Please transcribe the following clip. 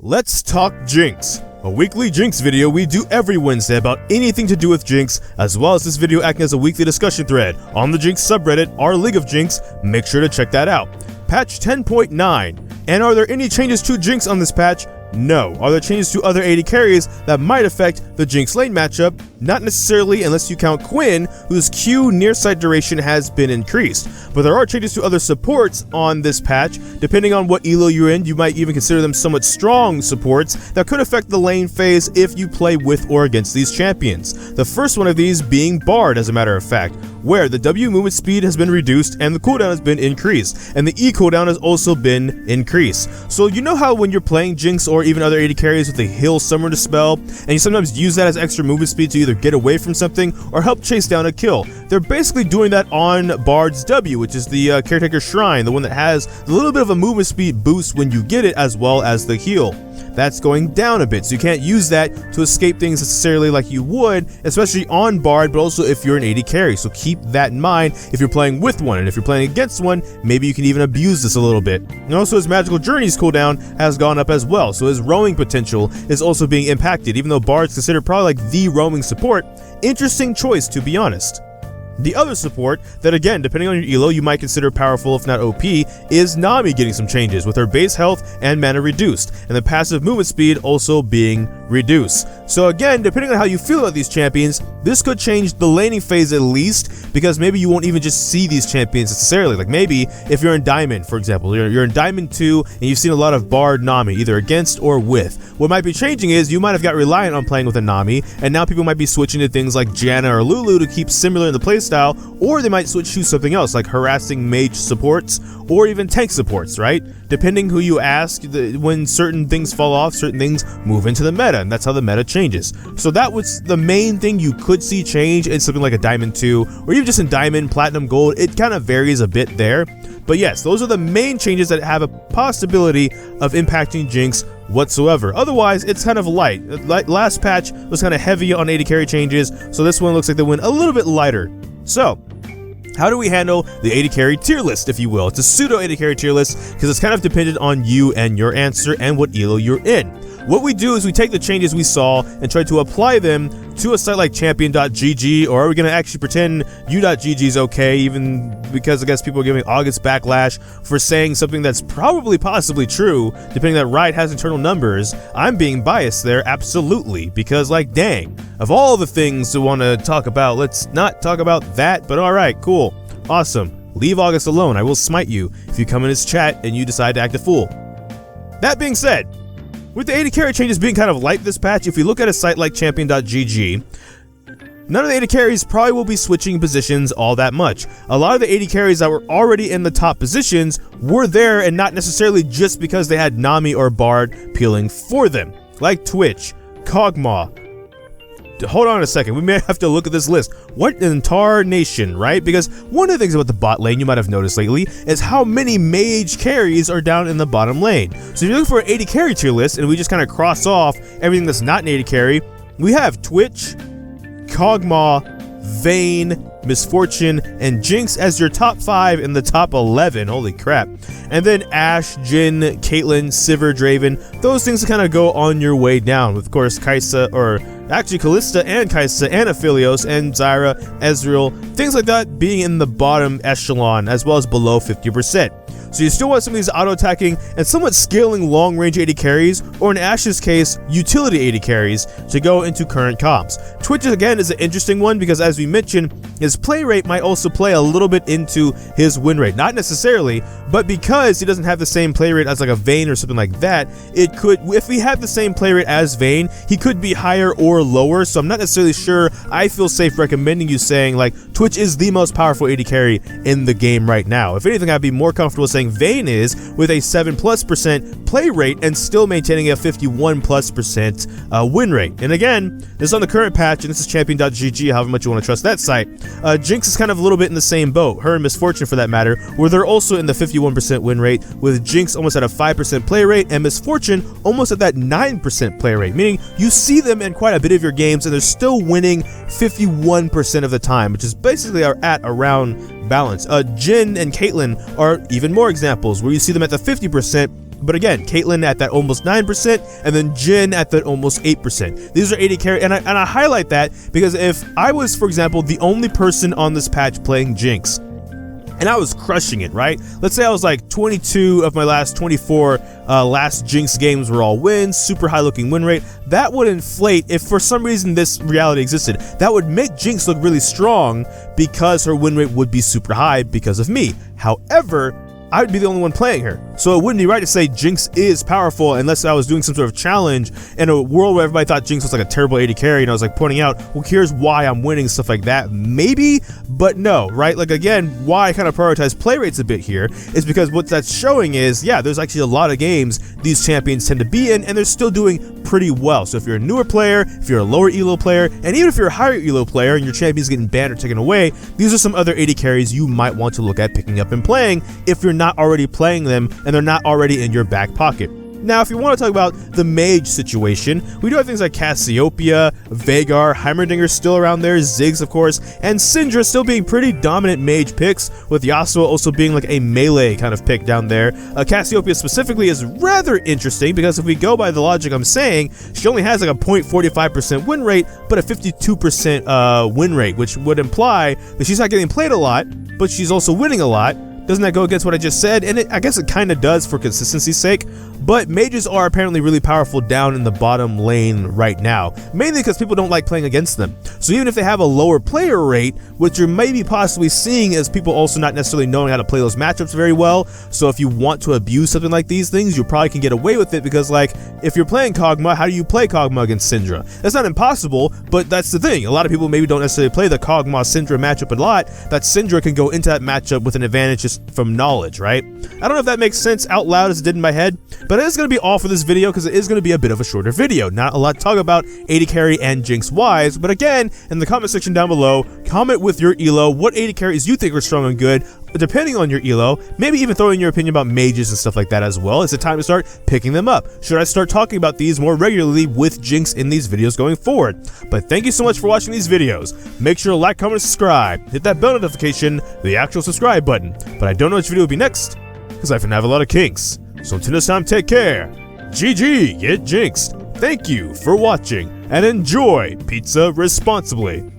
Let's talk Jinx, a weekly Jinx video we do every Wednesday about anything to do with Jinx, as well as this video acting as a weekly discussion thread on the Jinx subreddit, our League of Jinx. Make sure to check that out. Patch 10.9. And are there any changes to Jinx on this patch? No. Are there changes to other AD carries that might affect the Jinx lane matchup? Not necessarily, unless you count Quinn, whose Q near sight duration has been increased. But there are changes to other supports on this patch. Depending on what elo you're in, you might even consider them somewhat strong supports that could affect the lane phase if you play with or against these champions. The first one of these being Bard, as a matter of fact, where the W movement speed has been reduced and the cooldown has been increased, and the E cooldown has also been increased. So you know how when you're playing Jinx or even other AD carries with a heal summoner to spell, and you sometimes use that as extra movement speed to either get away from something or help chase down a kill? They're basically doing that on Bard's W, which is the Caretaker Shrine, the one that has a little bit of a movement speed boost when you get it, as well as the heal. That's going down a bit, so you can't use that to escape things necessarily like you would, especially on Bard, but also if you're an AD carry. So keep that in mind if you're playing with one, and if you're playing against one, maybe you can even abuse this a little bit. And also his Magical Journeys cooldown has gone up as well, so his roaming potential is also being impacted, even though Bard's considered probably like the roaming support. Interesting choice, to be honest. The other support that, again, depending on your elo, you might consider powerful if not OP, is Nami getting some changes, with her base health and mana reduced, and the passive movement speed also being reduced. So again, depending on how you feel about these champions, this could change the laning phase at least, because maybe you won't even just see these champions necessarily. Like maybe if you're in Diamond, for example, you're in Diamond 2 and you've seen a lot of Bard Nami, either against or with. What might be changing is you might have got reliant on playing with a Nami, and now people might be switching to things like Janna or Lulu to keep similar in the playstyle, or they might switch to something else like harassing mage supports or even tank supports, right? Depending who you ask, when certain things fall off, certain things move into the meta, and that's how the meta changes. So that was the main thing you could see change in something like a Diamond 2, or even just in Diamond, Platinum, Gold. It kind of varies a bit there. But yes, those are the main changes that have a possibility of impacting Jinx whatsoever. Otherwise, it's kind of light. Last patch was kind of heavy on AD carry changes, so this one looks like they went a little bit lighter. So, how do we handle the AD carry tier list, if you will? It's a pseudo AD carry tier list because it's kind of dependent on you and your answer and what elo you're in. What we do is we take the changes we saw and try to apply them to a site like champion.gg, or are we going to actually pretend u.gg is okay, even because I guess people are giving August backlash for saying something that's probably possibly true, depending that Riot has internal numbers. I'm being biased there, absolutely, because like dang, of all the things to want to talk about, let's not talk about that, but alright, cool, awesome. Leave August alone, I will smite you if you come in his chat and you decide to act a fool. That being said, with the AD carry changes being kind of light this patch, if you look at a site like champion.gg, none of the AD carries probably will be switching positions all that much. A lot of the AD carries that were already in the top positions were there, and not necessarily just because they had Nami or Bard peeling for them, like Twitch, Kog'Maw. Hold on a second, we may have to look at this list. What in tarnation, right? Because one of the things about the bot lane you might have noticed lately is how many mage carries are down in the bottom lane. So if you're looking for an AD carry tier list and we just kind of cross off everything that's not an AD carry, we have Twitch, Kog'Maw, Vayne, Misfortune, and Jinx as your top 5 in the top 11. Holy crap. And then Ashe, Jhin, Caitlyn, Sivir, Draven, those things kind of go on your way down. With, of course, Kai'Sa, or actually Kalista and Kai'Sa and Aphelios and Zyra, Ezreal, things like that being in the bottom echelon as well as below 50%. So you still want some of these auto-attacking and somewhat scaling long-range AD carries, or in Ashe's case, utility AD carries, to go into current comps. Twitch, again, is an interesting one because, as we mentioned, his play rate might also play a little bit into his win rate. Not necessarily, but because he doesn't have the same play rate as like a Vayne or something like that, it could, if we have the same play rate as Vayne, he could be higher or lower, so I'm not necessarily sure I feel safe recommending you saying, like, Twitch is the most powerful AD carry in the game right now. If anything, I'd be more comfortable saying Vayne is, with a 7+% play rate and still maintaining a 51+% win rate. And again, this is on the current patch, and this is champion.gg, however much you want to trust that site. Jinx is kind of a little bit in the same boat, her and Misfortune for that matter, where they're also in the 51% win rate, with Jinx almost at a 5% play rate and Misfortune almost at that 9% play rate, meaning you see them in quite a bit of your games and they're still winning 51% of the time, which is basically at around balance. Jhin and Caitlyn are even more examples where you see them at the 50%, But again, Caitlyn at that almost 9%, and then Jhin at that almost 8%. These are AD carry, and I highlight that because if I was, for example, the only person on this patch playing Jinx, and I was crushing it, right? Let's say I was like 22 of my last 24 last Jinx games were all wins, super high looking win rate. That would inflate, if for some reason this reality existed, that would make Jinx look really strong because her win rate would be super high because of me. However, I would be the only one playing her. So it wouldn't be right to say Jinx is powerful unless I was doing some sort of challenge in a world where everybody thought Jinx was like a terrible AD carry, and I was like pointing out, well, here's why I'm winning, stuff like that. Maybe, but no, right? Like again, why I kind of prioritize play rates a bit here is because what that's showing is, yeah, there's actually a lot of games these champions tend to be in, and they're still doing pretty well. So if you're a newer player, if you're a lower elo player, and even if you're a higher elo player and your champion's getting banned or taken away, these are some other AD carries you might want to look at picking up and playing if you're not already playing them and they're not already in your back pocket. Now, if you want to talk about the mage situation, we do have things like Cassiopeia, Veigar, Heimerdinger's still around there, Ziggs of course, and Syndra still being pretty dominant mage picks, with Yasuo also being like a melee kind of pick down there. Cassiopeia specifically is rather interesting because if we go by the logic I'm saying, she only has like a 0.45% win rate, but a 52% win rate, which would imply that she's not getting played a lot, but she's also winning a lot. Doesn't that go against what I just said? And I guess it kind of does for consistency's sake, but mages are apparently really powerful down in the bottom lane right now, mainly because people don't like playing against them. So even if they have a lower player rate, what you're maybe possibly seeing is people also not necessarily knowing how to play those matchups very well. So if you want to abuse something like these things, you probably can get away with it because, like, if you're playing Kog'Maw, how do you play Kog'Maw against Syndra? That's not impossible, but that's the thing. A lot of people maybe don't necessarily play the Kog'Maw-Syndra matchup a lot, that Syndra can go into that matchup with an advantage just from knowledge, right? I don't know if that makes sense out loud as it did in my head, but it is going to be all for this video because it is going to be a bit of a shorter video. Not a lot to talk about AD carry and Jinx wise, but again, in the comment section down below, comment with your elo, what AD carries you think are strong and good, depending on your elo, maybe even throw in your opinion about mages and stuff like that as well. It's the time to start picking them up. Should I start talking about these more regularly with Jinx in these videos going forward? But thank you so much for watching these videos. Make sure to like, comment, and subscribe. Hit that bell notification, the actual subscribe button. But I don't know which video will be next, because I have a lot of kinks. So until next time, take care. GG, get jinxed. Thank you for watching, and enjoy pizza responsibly.